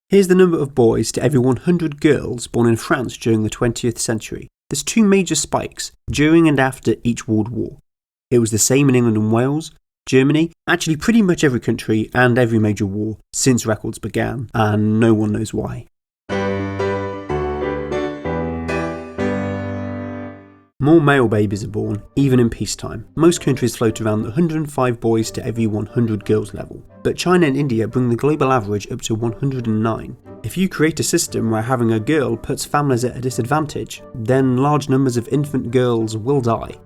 Here's the number of boys to every 100 girls born in France during the 20th century. There's two major spikes during and after each World War. It was the same in England and Wales, Germany, actually pretty much every country and every major war since records began, and no one knows why. More male babies are born, even in peacetime. Most countries float around the 105 boys to every 100 girls level, but China and India bring the global average up to 109. If you create a system where having a girl puts families at a disadvantage, then large numbers of infant girls will die.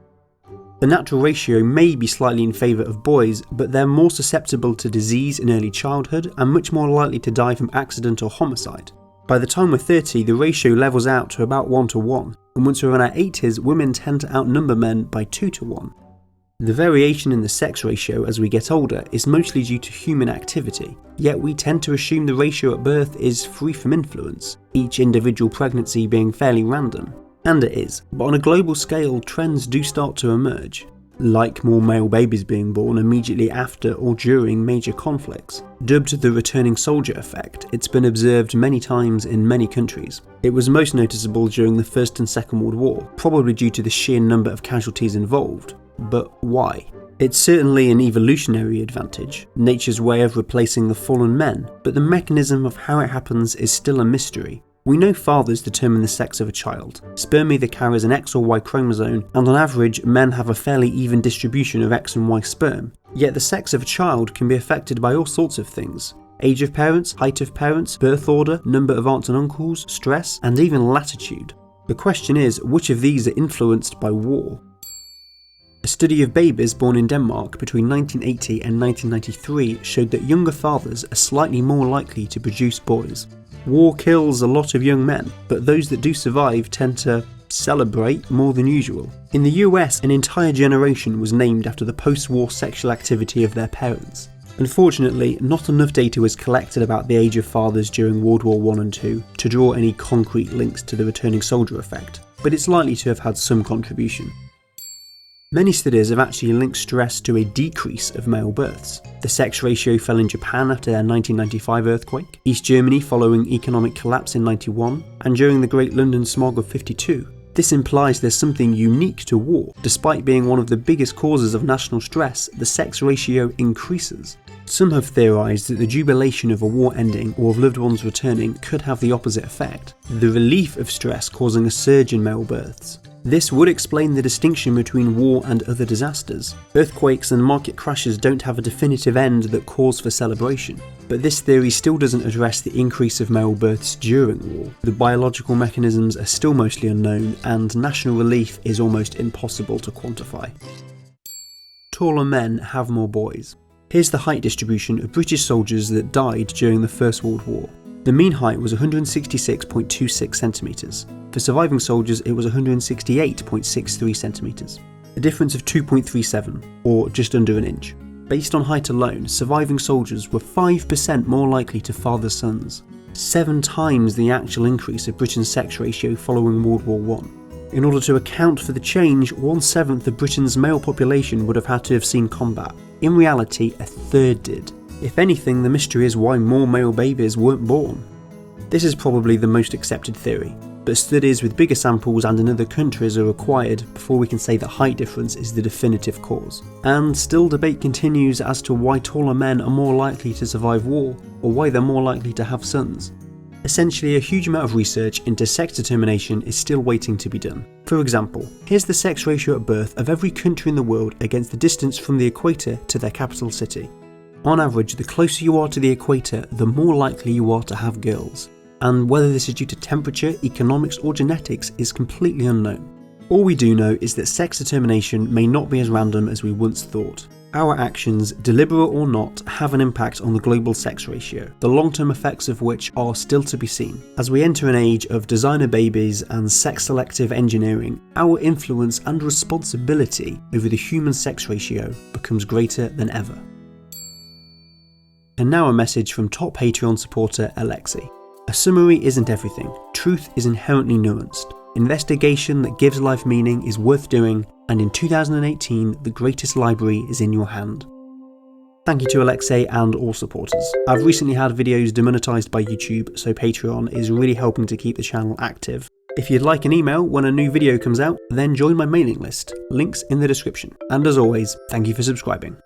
The natural ratio may be slightly in favour of boys, but they're more susceptible to disease in early childhood and much more likely to die from accident or homicide. By the time we're 30, the ratio levels out to about 1 to 1, and once we're in our 80s, women tend to outnumber men by 2 to 1. The variation in the sex ratio as we get older is mostly due to human activity, yet we tend to assume the ratio at birth is free from influence, each individual pregnancy being fairly random. And it is, but on a global scale, trends do start to emerge, like more male babies being born immediately after or during major conflicts. Dubbed the returning soldier effect, it's been observed many times in many countries. It was most noticeable during the First and Second World War, probably due to the sheer number of casualties involved. But why? It's certainly an evolutionary advantage, nature's way of replacing the fallen men, but the mechanism of how it happens is still a mystery. We know fathers determine the sex of a child. Sperm either carries an X or Y chromosome, and on average, men have a fairly even distribution of X and Y sperm. Yet the sex of a child can be affected by all sorts of things. Age of parents, height of parents, birth order, number of aunts and uncles, stress, and even latitude. The question is, which of these are influenced by war? A study of babies born in Denmark between 1980 and 1993 showed that younger fathers are slightly more likely to produce boys. War kills a lot of young men, but those that do survive tend to celebrate more than usual. In the US, an entire generation was named after the post-war sexual activity of their parents. Unfortunately, not enough data was collected about the age of fathers during World War I and II to draw any concrete links to the returning soldier effect, but it's likely to have had some contribution. Many studies have actually linked stress to a decrease of male births. The sex ratio fell in Japan after their 1995 earthquake, East Germany following economic collapse in 91, and during the Great London Smog of 52. This implies there's something unique to war. Despite being one of the biggest causes of national stress, the sex ratio increases. Some have theorised that the jubilation of a war ending or of loved ones returning could have the opposite effect, the relief of stress causing a surge in male births. This would explain the distinction between war and other disasters. Earthquakes and market crashes don't have a definitive end that calls for celebration, but this theory still doesn't address the increase of male births during war. The biological mechanisms are still mostly unknown, and national relief is almost impossible to quantify. Taller men have more boys. Here's the height distribution of British soldiers that died during the First World War. The mean height was 166.26 centimetres. For surviving soldiers, it was 168.63 centimetres, a difference of 2.37, or just under an inch. Based on height alone, surviving soldiers were 5% more likely to father sons, 7 times the actual increase of Britain's sex ratio following World War I. In order to account for the change, 1/7 of Britain's male population would have had to have seen combat. In reality, a third did. If anything, the mystery is why more male babies weren't born. This is probably the most accepted theory, but studies with bigger samples and in other countries are required before we can say that height difference is the definitive cause. And still debate continues as to why taller men are more likely to survive war, or why they're more likely to have sons. Essentially, a huge amount of research into sex determination is still waiting to be done. For example, here's the sex ratio at birth of every country in the world against the distance from the equator to their capital city. On average, the closer you are to the equator, the more likely you are to have girls. And whether this is due to temperature, economics or genetics is completely unknown. All we do know is that sex determination may not be as random as we once thought. Our actions, deliberate or not, have an impact on the global sex ratio, the long-term effects of which are still to be seen. As we enter an age of designer babies and sex-selective engineering, our influence and responsibility over the human sex ratio becomes greater than ever. And now a message from top Patreon supporter Alexi. A summary isn't everything. Truth is inherently nuanced. Investigation that gives life meaning is worth doing, and in 2018, the greatest library is in your hand. Thank you to Alexei and all supporters. I've recently had videos demonetized by YouTube, so Patreon is really helping to keep the channel active. If you'd like an email when a new video comes out, then join my mailing list. Links in the description. And as always, thank you for subscribing.